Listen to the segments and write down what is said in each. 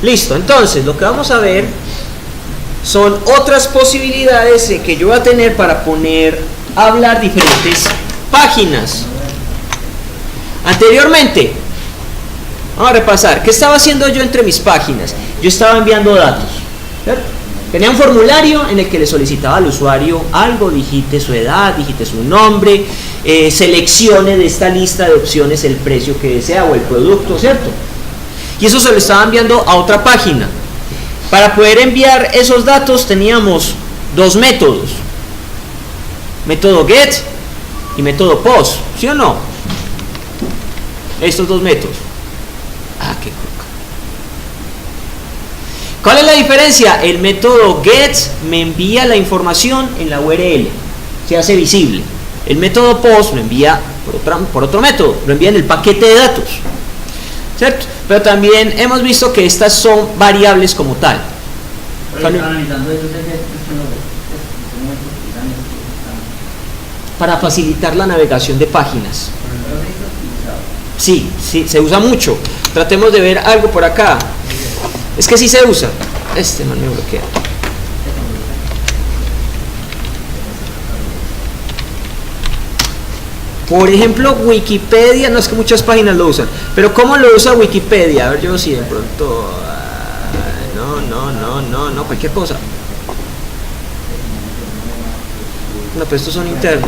Listo, entonces lo que vamos a ver son otras posibilidades que yo voy a tener para hablar diferentes páginas. Anteriormente, vamos a repasar, ¿qué estaba haciendo yo entre mis páginas? Yo estaba enviando datos, ¿cierto? Tenía un formulario en el que le solicitaba al usuario algo, digite su edad, digite su nombre, seleccione de esta lista de opciones el precio que desea o el producto, ¿cierto? Y eso se lo estaba enviando a otra página. Para poder enviar esos datos teníamos dos métodos: método get y método post, ¿sí o no? Estos dos métodos. Ah, qué coca. ¿Cuál es la diferencia? El método get me envía la información en la URL, se hace visible. El método post lo envía por otro método, lo envía en el paquete de datos, ¿cierto? Pero también hemos visto que estas son variables como tal. Para facilitar la navegación de páginas. Sí, se usa mucho. Tratemos de ver algo por acá. Es que sí se usa. Este man me bloquea. Por ejemplo, Wikipedia, no es que muchas páginas lo usan, pero ¿cómo lo usa Wikipedia? A ver, yo sí, de pronto. No, cualquier cosa. No, pero estos son internos.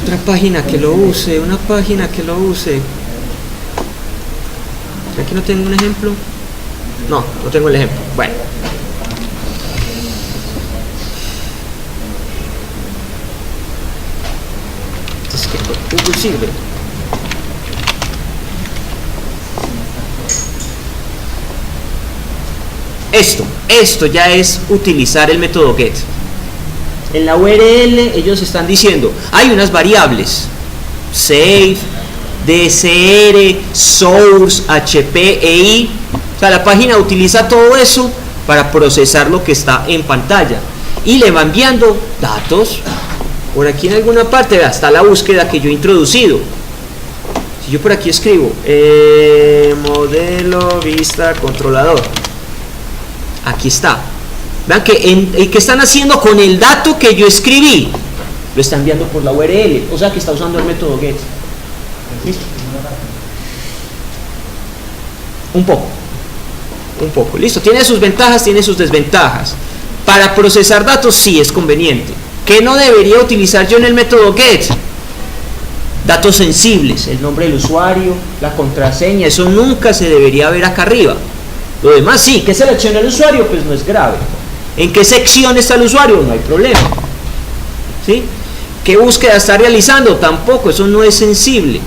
Una página que lo use. ¿Aquí no tengo un ejemplo? No tengo el ejemplo. Bueno. Entonces, ¿qué Google sirve? Esto ya es utilizar el método get. En la URL ellos están diciendo, hay unas variables, save, dsr, source, hp, ei. O sea, la página utiliza todo eso para procesar lo que está en pantalla y le va enviando datos. Por aquí en alguna parte está la búsqueda que yo he introducido. Si yo por aquí escribo modelo vista controlador, aquí está. Vean que ¿qué están haciendo con el dato que yo escribí? Lo está enviando por la URL, o sea que está usando el método get. ¿Listo? Un poco, listo. Tiene sus ventajas, tiene sus desventajas. Para procesar datos sí es conveniente. ¿Qué no debería utilizar yo en el método get? Datos sensibles, el nombre del usuario, la contraseña, eso nunca se debería ver acá arriba. Lo demás sí, ¿qué selecciona el usuario? Pues no es grave. ¿En qué sección está el usuario? No hay problema. ¿Sí? ¿Qué búsqueda está realizando? Tampoco, eso no es sensible.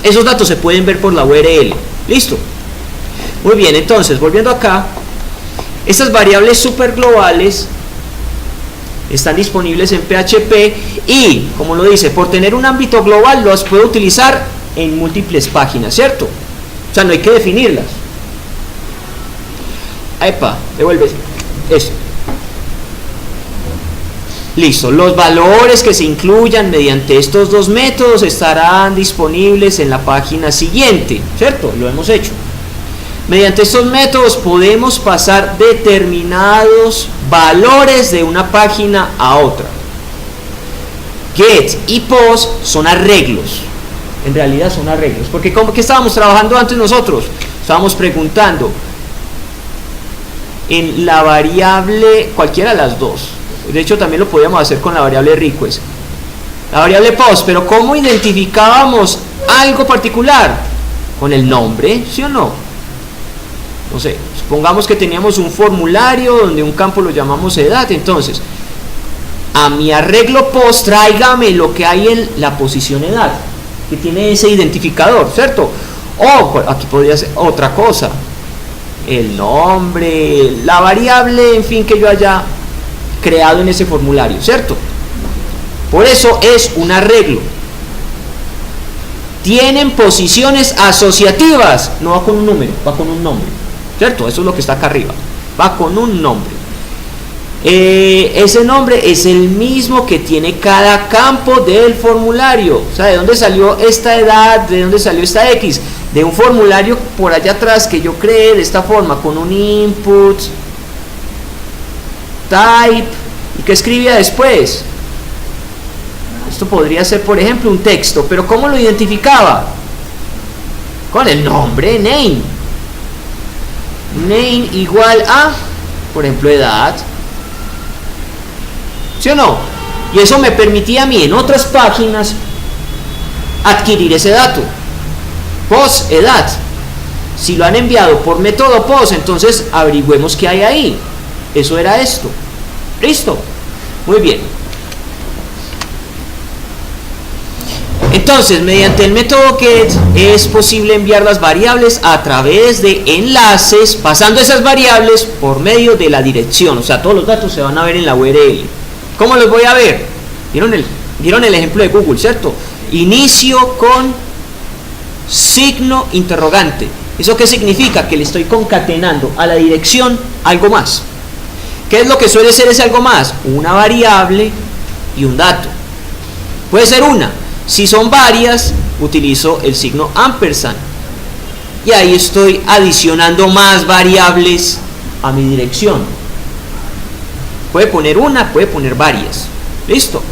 Esos datos se pueden ver por la URL. ¿Listo? Muy bien, entonces, volviendo acá, estas variables super globales están disponibles en PHP y, como lo dice, por tener un ámbito global las puedo utilizar en múltiples páginas, ¿cierto? O sea, no hay que definirlas. Epa, devuelves esto. Listo, los valores que se incluyan mediante estos dos métodos estarán disponibles en la página siguiente, ¿cierto? Lo hemos hecho. Mediante estos métodos podemos pasar determinados valores de una página a otra. Get y post son arreglos. En realidad son arreglos. Porque ¿qué estábamos trabajando antes nosotros? Estábamos preguntando en la variable, cualquiera de las dos. De hecho, también lo podíamos hacer con la variable request. La variable post, pero ¿cómo identificábamos algo particular? Con el nombre, ¿sí o no? No sé, supongamos que teníamos un formulario donde un campo lo llamamos edad. Entonces, a mi arreglo post, tráigame lo que hay en la posición edad, que tiene ese identificador, ¿cierto? O aquí podría ser otra cosa, el nombre, la variable, en fin, que yo haya creado en ese formulario, ¿cierto? Por eso es un arreglo. Tienen posiciones asociativas, no va con un número, va con un nombre, ¿cierto? Eso es lo que está acá arriba, va con un nombre. ese nombre es el mismo que tiene cada campo del formulario. O sea, ¿de dónde salió esta edad? ¿De dónde salió esta X? De un formulario por allá atrás que yo creé de esta forma, con un input, type, y que escribía después. Esto podría ser, por ejemplo, un texto, pero ¿cómo lo identificaba? Con el nombre, name. Name igual a, por ejemplo, edad. ¿Sí o no? Y eso me permitía a mí en otras páginas adquirir ese dato. Post, edad. Si lo han enviado por método post, entonces averigüemos qué hay ahí. Eso era esto. ¿Listo? Muy bien. Entonces, mediante el método get es posible enviar las variables a través de enlaces, pasando esas variables por medio de la dirección. O sea, todos los datos se van a ver en la URL. ¿Cómo los voy a ver? ¿Vieron el ejemplo de Google, cierto? Inicio con signo interrogante. ¿Eso qué significa? Que le estoy concatenando a la dirección algo más. ¿Qué es lo que suele ser ese algo más? Una variable y un dato. Puede ser una. Si son varias, utilizo el signo ampersand. Y ahí estoy adicionando más variables a mi dirección. Puede poner una, puede poner varias. ¿Listo?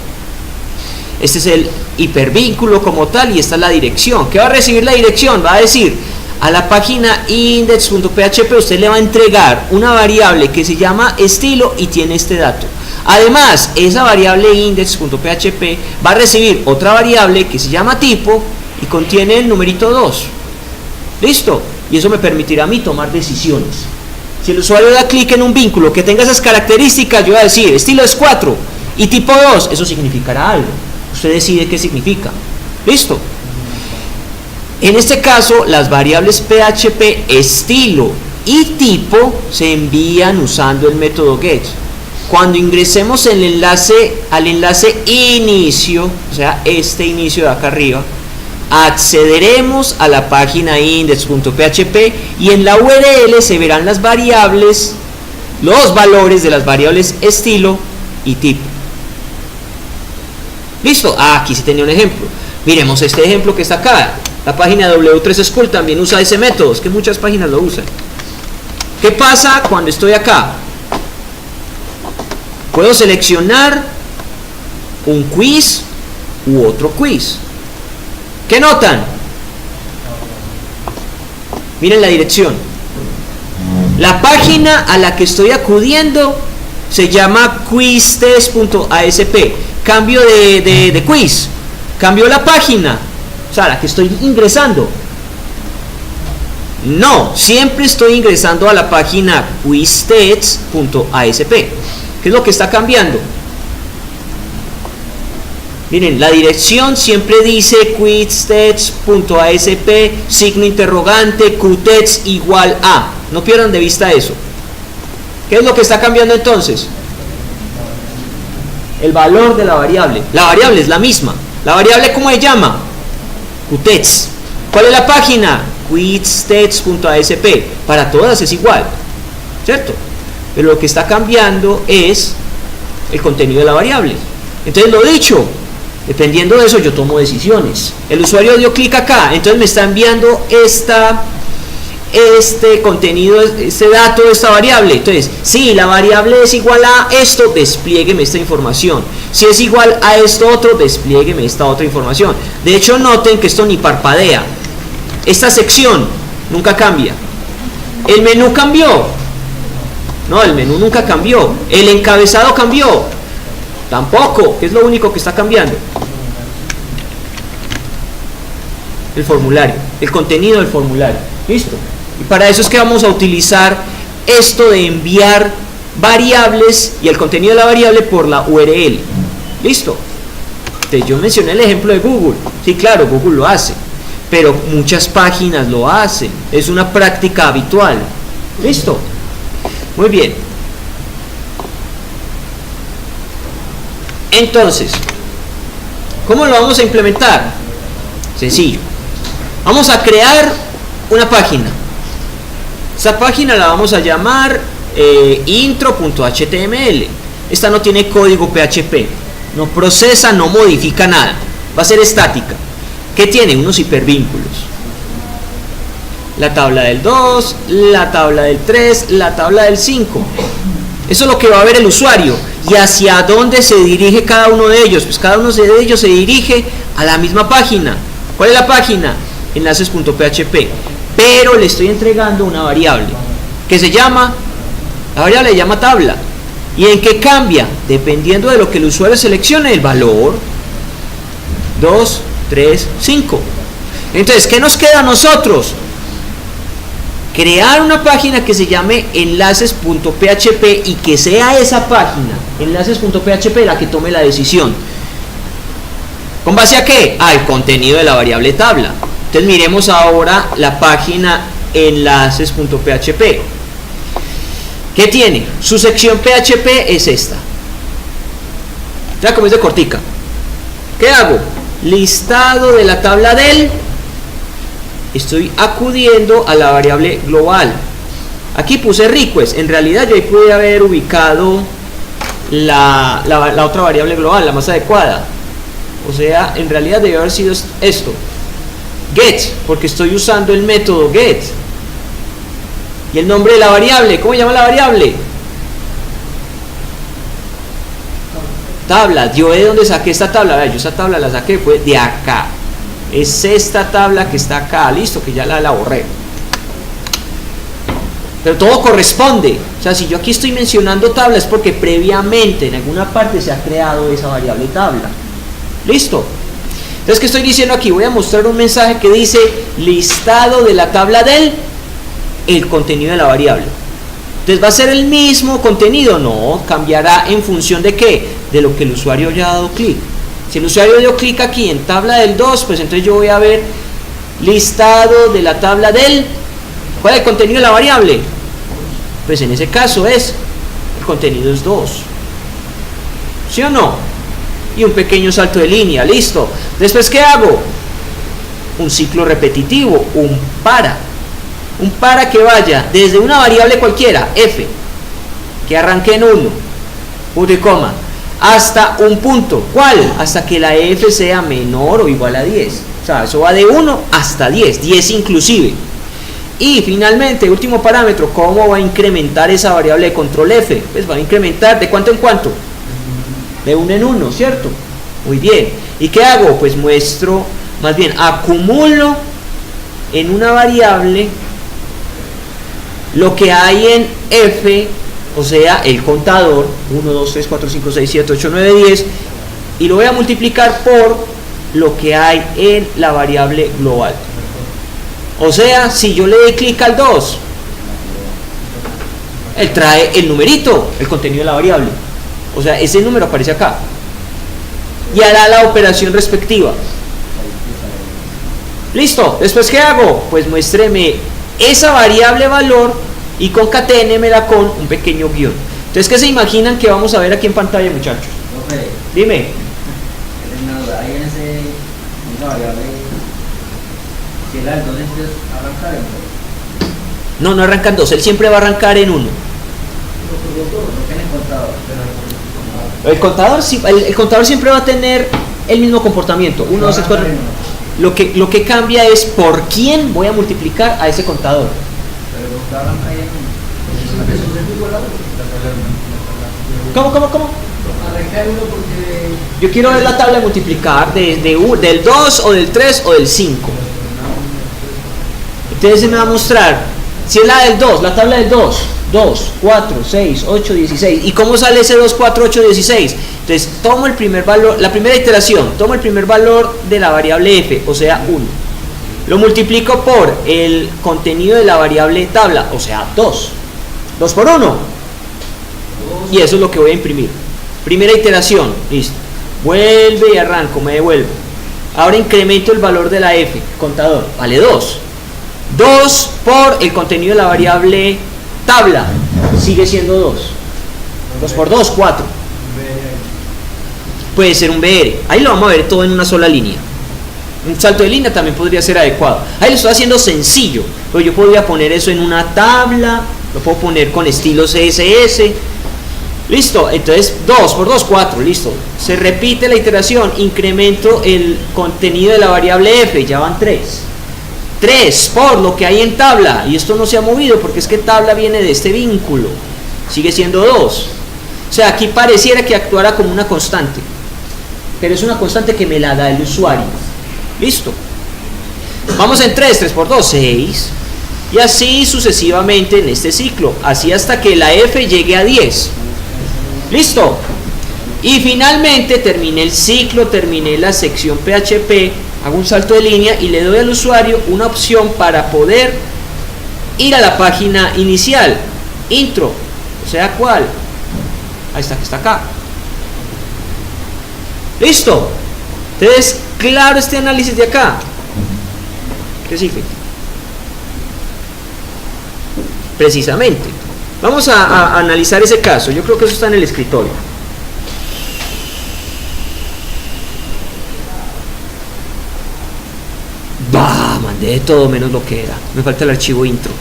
Este es el hipervínculo como tal y esta es la dirección. ¿Qué va a recibir la dirección? Va a decir, a la página index.php usted le va a entregar una variable que se llama estilo y tiene este dato. Además, esa variable index.php va a recibir otra variable que se llama tipo y contiene el numerito 2. ¿Listo? Y eso me permitirá a mí tomar decisiones. Si el usuario da clic en un vínculo que tenga esas características, yo voy a decir, estilo es 4 y tipo 2, eso significará algo. Usted decide qué significa. ¿Listo? En este caso, las variables PHP estilo y tipo se envían usando el método get. Cuando ingresemos al enlace inicio, o sea, este inicio de acá arriba, accederemos a la página index.php y en la URL se verán las variables, los valores de las variables estilo y tipo. ¿Listo? Aquí sí tenía un ejemplo. Miremos este ejemplo que está acá. La página W3 School también usa ese método, es que muchas páginas lo usan. ¿Qué pasa cuando estoy acá? Puedo seleccionar un quiz u otro quiz. ¿Qué notan? Miren la dirección. La página a la que estoy acudiendo se llama quiztest.asp. Cambio de quiz. Cambio la página. O sea, la que estoy ingresando. No, siempre estoy ingresando a la página quiztest.asp. ¿Qué es lo que está cambiando? Miren, la dirección siempre dice quiztest.asp, signo interrogante, qtext igual a. No pierdan de vista eso. ¿Qué es lo que está cambiando entonces? El valor de la variable. La variable es la misma. ¿La variable cómo se llama? qtext. ¿Cuál es la página? quiztest.asp. Para todas es igual, ¿cierto? Pero lo que está cambiando es el contenido de la variable. Entonces, lo dicho, dependiendo de eso yo tomo decisiones. El usuario dio clic acá, entonces me está enviando este contenido, este dato de esta variable. Entonces, si la variable es igual a esto, despliegueme esta información. Si es igual a esto otro, despliegueme esta otra información. De hecho, noten que esto ni parpadea. Esta sección nunca cambia. El menú cambió. No, el menú nunca cambió. El encabezado cambió. Tampoco, que es lo único que está cambiando. El formulario, el contenido del formulario. Listo. Y para eso es que vamos a utilizar esto de enviar variables y el contenido de la variable por la URL. Listo. Entonces yo mencioné el ejemplo de Google. Sí, claro, Google lo hace, pero muchas páginas lo hacen. Es una práctica habitual. Listo. Muy bien. Entonces, ¿cómo lo vamos a implementar? Sencillo. Vamos a crear una página. Esa página la vamos a llamar intro.html. Esta no tiene código PHP, no procesa, no modifica nada, va a ser estática. ¿Qué tiene? Unos hipervínculos. La tabla del 2, la tabla del 3, la tabla del 5. Eso es lo que va a ver el usuario. ¿Y hacia dónde se dirige cada uno de ellos? Pues cada uno de ellos se dirige a la misma página. ¿Cuál es la página? Enlaces.php. Pero le estoy entregando una variable que se llama, la variable se llama tabla. ¿Y en qué cambia? Dependiendo de lo que el usuario seleccione, el valor 2, 3, 5. Entonces, ¿qué nos queda a nosotros? Crear una página que se llame enlaces.php y que sea esa página, enlaces.php, la que tome la decisión. ¿Con base a qué? Al contenido de la variable tabla. Entonces miremos ahora la página enlaces.php. ¿Qué tiene? Su sección PHP es esta. Ya como es de cortica. ¿Qué hago? Listado de la tabla del. Estoy acudiendo a la variable global. Aquí puse request. En realidad yo ahí pude haber ubicado la otra variable global, la más adecuada. O sea, en realidad debe haber sido esto. Get, porque estoy usando el método get. Y el nombre de la variable, ¿cómo se llama la variable? Tabla. Yo de dónde saqué esta tabla. Yo esa tabla la saqué fue de acá. Es esta tabla que está acá. Listo, que ya la borré. Pero todo corresponde. O sea, si yo aquí estoy mencionando tabla es porque previamente en alguna parte se ha creado esa variable tabla. Listo. Entonces, ¿qué estoy diciendo aquí? Voy a mostrar un mensaje que dice listado de la tabla del el contenido de la variable. Entonces, ¿va a ser el mismo contenido? No, cambiará en función de ¿qué? De lo que el usuario haya dado clic. Si el usuario dio clic aquí en tabla del 2, pues entonces yo voy a ver listado de la tabla del. ¿Cuál es el contenido de la variable? Pues en ese caso el contenido es 2. ¿Sí o no? Y un pequeño salto de línea, listo. Después, ¿qué hago? Un ciclo repetitivo, un para que vaya desde una variable cualquiera, f, que arranque en 1, punto y coma, hasta un punto. ¿Cuál? Hasta que la f sea menor o igual a 10. O sea, eso va de 1 hasta 10, 10 inclusive. Y finalmente, último parámetro, ¿cómo va a incrementar esa variable de control f? Pues va a incrementar de cuánto en cuánto. De 1 en 1, ¿cierto? Muy bien. ¿Y qué hago? Pues muestro, más bien, acumulo en una variable lo que hay en f, o sea, el contador, 1, 2, 3, 4, 5, 6, 7, 8, 9, 10, y lo voy a multiplicar por lo que hay en la variable global. O sea, si yo le doy clic al 2, él trae el numerito, el contenido de la variable. O sea, ese número aparece acá. Y hará la operación respectiva. Listo. Después, ¿qué hago? Pues muéstreme esa variable valor y concaténemela con un pequeño guión. Entonces, ¿qué se imaginan que vamos a ver aquí en pantalla, muchachos? Dime. Ahí en esa variable, si el alto entonces arrancar en 2. No arranca en 2, él siempre va a arrancar en 1. El contador, el contador siempre va a tener el mismo comportamiento. 1, 2, 3, 4. Lo que cambia es por quién voy a multiplicar a ese contador. ¿Cómo? Yo quiero ver la tabla de multiplicar del 2 o del 3 o del 5. Entonces se me va a mostrar si es la del 2, la tabla del 2. 2, 4, 6, 8, 16. ¿Y cómo sale ese 2, 4, 8, 16? Entonces tomo el primer valor, la primera iteración, tomo el primer valor de la variable f, o sea 1. Lo multiplico por el contenido de la variable tabla, o sea 2. 2 por 1. Y eso es lo que voy a imprimir. Primera iteración, listo. Vuelve y arranco, me devuelvo. Ahora incremento el valor de la f, contador, vale 2. 2 por el contenido de la variable tabla, sigue siendo 2. 2 por 2, 4. Puede ser un BR. Ahí lo vamos a ver todo en una sola línea. Un salto de línea también podría ser adecuado. Ahí lo estoy haciendo sencillo, pero yo podría poner eso en una tabla, lo puedo poner con estilo CSS. Listo, entonces 2 por 2, 4, listo. Se repite la iteración, incremento el contenido de la variable f, ya van 3. 3 por lo que hay en tabla, y esto no se ha movido porque es que tabla viene de este vínculo, sigue siendo 2. O sea, aquí pareciera que actuara como una constante, pero es una constante que me la da el usuario. Listo. Vamos en 3, 3 por 2, 6. Y así sucesivamente en este ciclo, así hasta que la f llegue a 10. Listo. Y finalmente terminé el ciclo, terminé la sección PHP, hago un salto de línea y le doy al usuario una opción para poder ir a la página inicial, intro, o sea, ¿cuál? Ahí está, que está acá. Listo. Entonces, claro este análisis de acá. ¿Qué sigue? Precisamente. Vamos a analizar ese caso. Yo creo que eso está en el escritorio. Bah, mandé de todo menos lo que era. Me falta el archivo intro.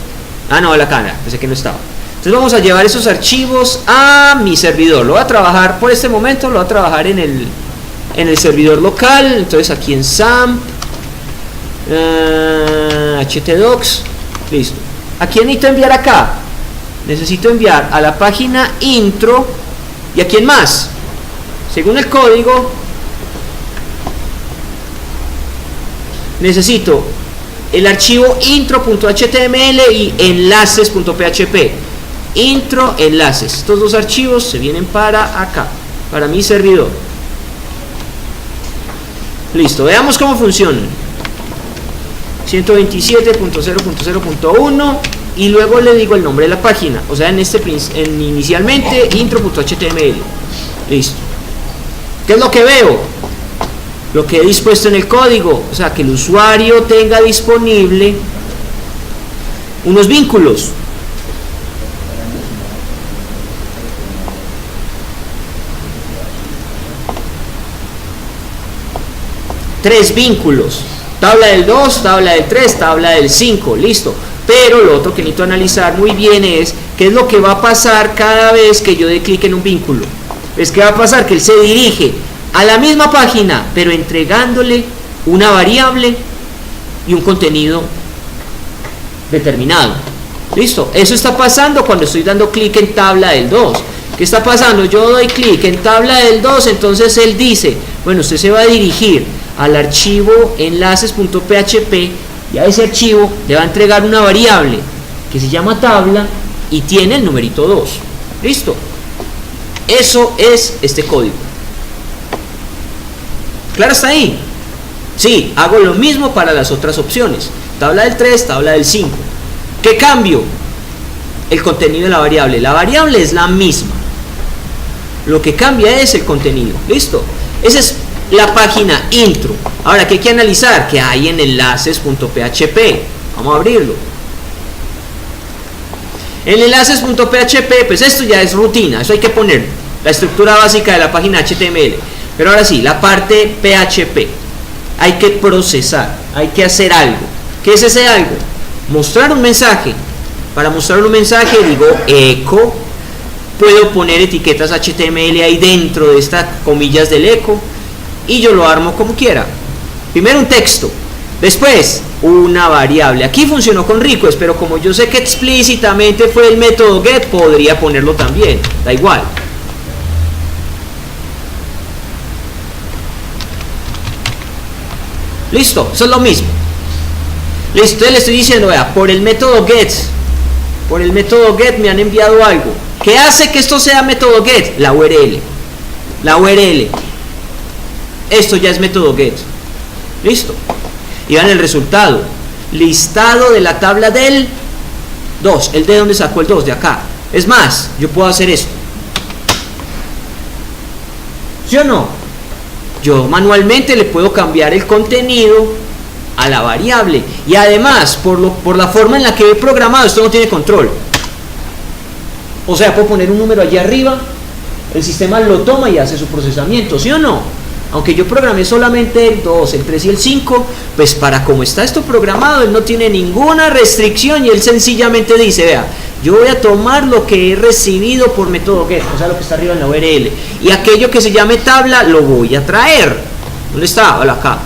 Ah, no, la cámara. Pensé que no estaba. Entonces vamos a llevar esos archivos a mi servidor. Lo voy a trabajar por este momento. Lo voy a trabajar en el servidor local. Entonces aquí en SAMP. htdocs. Listo. ¿A quién necesito enviar acá? Necesito enviar a la página intro. ¿Y a quién más? Según el código, necesito el archivo intro.html y enlaces.php. Intro, enlaces. Estos dos archivos se vienen para acá, para mi servidor. Listo, veamos cómo funcionan. 127.0.0.1 y luego le digo el nombre de la página, o sea, inicialmente intro.html. Listo. ¿Qué es lo que veo? Lo que he dispuesto en el código, o sea, que el usuario tenga disponible unos vínculos. Tres vínculos. Tabla del 2, tabla del 3, tabla del 5, listo. Pero lo otro que necesito analizar muy bien es qué es lo que va a pasar cada vez que yo dé clic en un vínculo. Es que va a pasar que él se dirige a la misma página, pero entregándole una variable y un contenido determinado. Listo, eso está pasando cuando estoy dando clic en tabla del 2. ¿Qué está pasando? Yo doy clic en tabla del 2, entonces él dice, bueno, usted se va a dirigir al archivo enlaces.php y a ese archivo le va a entregar una variable que se llama tabla y tiene el numerito 2. Listo. Eso es este código. ¿Claro hasta ahí? Sí, hago lo mismo para las otras opciones. Tabla del 3, tabla del 5. ¿Qué cambio? El contenido de la variable. La variable es la misma. Lo que cambia es el contenido. ¿Listo? Esa es la página intro. Ahora, ¿qué hay que analizar? ¿Qué hay en enlaces.php? Vamos a abrirlo. En enlaces.php, pues esto ya es rutina. Eso hay que poner. La estructura básica de la página HTML. Pero ahora sí, la parte PHP. Hay que procesar. Hay que hacer algo. ¿Qué es ese algo? Mostrar un mensaje. Para mostrar un mensaje digo echo. Puedo poner etiquetas HTML ahí dentro de estas comillas del echo y yo lo armo como quiera. Primero un texto, después una variable. Aquí funcionó con request, pero como yo sé que explícitamente fue el método get, podría ponerlo también, da igual. Listo, eso es lo mismo. Listo, entonces le estoy diciendo, vea, por el método get me han enviado algo. ¿Qué hace que esto sea método get? La URL. La URL. Esto ya es método get. Listo. Y vean el resultado. Listado de la tabla del 2. ¿El de dónde sacó el 2? De acá. Es más, yo puedo hacer esto. ¿Sí o no? Yo manualmente le puedo cambiar el contenido a la variable. Y además, por la forma en la que he programado, esto no tiene control. O sea, puedo poner un número allí arriba, el sistema lo toma y hace su procesamiento, ¿sí o no? Aunque yo programé solamente el 2, el 3 y el 5, pues para como está esto programado, él no tiene ninguna restricción y él sencillamente dice, vea, Yo voy a tomar lo que he recibido por método get, o sea, lo que está arriba en la URL. Y aquello que se llame tabla lo voy a traer. ¿Dónde está? Hola, acá.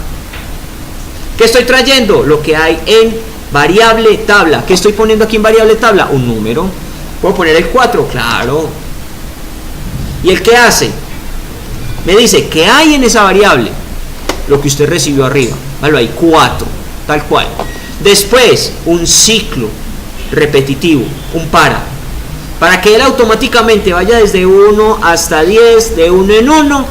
¿Qué estoy trayendo? Lo que hay en variable tabla. ¿Qué estoy poniendo aquí en variable tabla? Un número. ¿Puedo poner el 4? Claro. ¿Y el qué hace? Me dice, ¿qué hay en esa variable? Lo que usted recibió arriba. Vale, hay 4, tal cual. Después, un ciclo repetitivo, un para que él automáticamente vaya desde 1 hasta 10, de 1 en 1,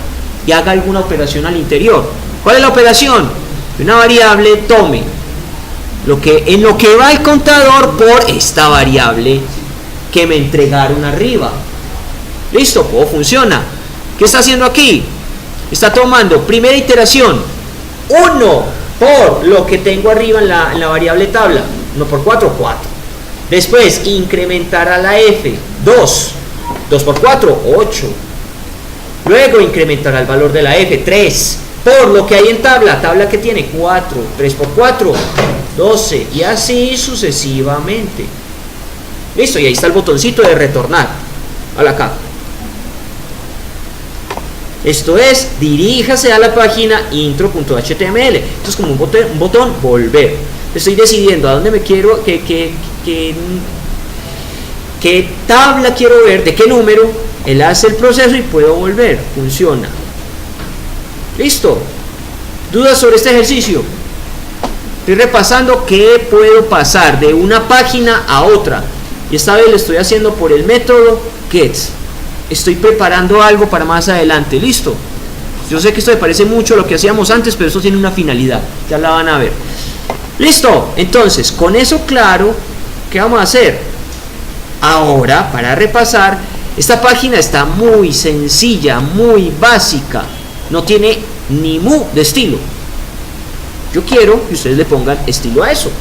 y haga alguna operación al interior. ¿Cuál es la operación? Que una variable tome en lo que va el contador por esta variable que me entregaron arriba. Listo, todo funciona. ¿Qué está haciendo aquí? Está tomando primera iteración 1 por lo que tengo arriba en la variable tabla, 1 por 4, 4. Después incrementar a la f, 2 por 4, 8. Luego incrementará el valor de la f, 3 por lo que hay en tabla que tiene 4, 3 por 4, 12, y así sucesivamente. Listo, y ahí está el botoncito de retornar. Hola, acá. Esto es, diríjase a la página intro.html. Esto es como un botón volver. Estoy decidiendo a dónde me quiero, qué tabla quiero ver, de qué número. Él hace el proceso y puedo volver. Funciona. Listo. ¿Dudas sobre este ejercicio? Estoy repasando qué puedo pasar de una página a otra. Y esta vez lo estoy haciendo por el método get. Estoy preparando algo para más adelante. Listo. Yo sé que esto me parece mucho a lo que hacíamos antes, pero esto tiene una finalidad. Ya la van a ver. Listo. Entonces, con eso claro, ¿qué vamos a hacer? Ahora, para repasar, esta página está muy sencilla, muy básica. No tiene ni mu de estilo. Yo quiero que ustedes le pongan estilo a eso.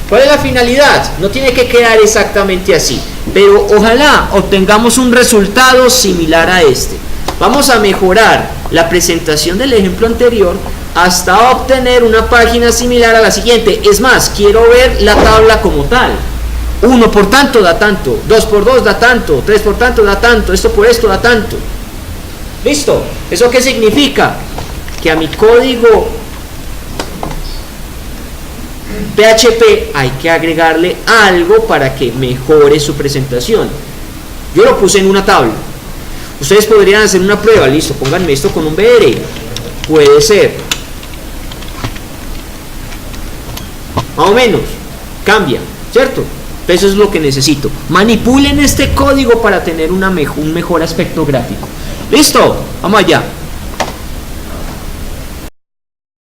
¿Cuál es la finalidad? No tiene que quedar exactamente así, pero ojalá obtengamos un resultado similar a este. Vamos a mejorar la presentación del ejemplo anterior hasta obtener una página similar a la siguiente. Es más, quiero ver la tabla como tal. 1 por tanto da tanto, 2 por 2 da tanto, 3 por tanto da tanto, esto por esto da tanto. ¿Listo? ¿Eso qué significa? Que a mi código PHP hay que agregarle algo para que mejore su presentación. Yo lo puse en una tabla. Ustedes podrían hacer una prueba. Listo, pónganme esto con un BR. Puede ser. Más o menos. Cambia, ¿cierto? Eso es lo que necesito. Manipulen este código para tener un mejor aspecto gráfico. ¿Listo? Vamos allá.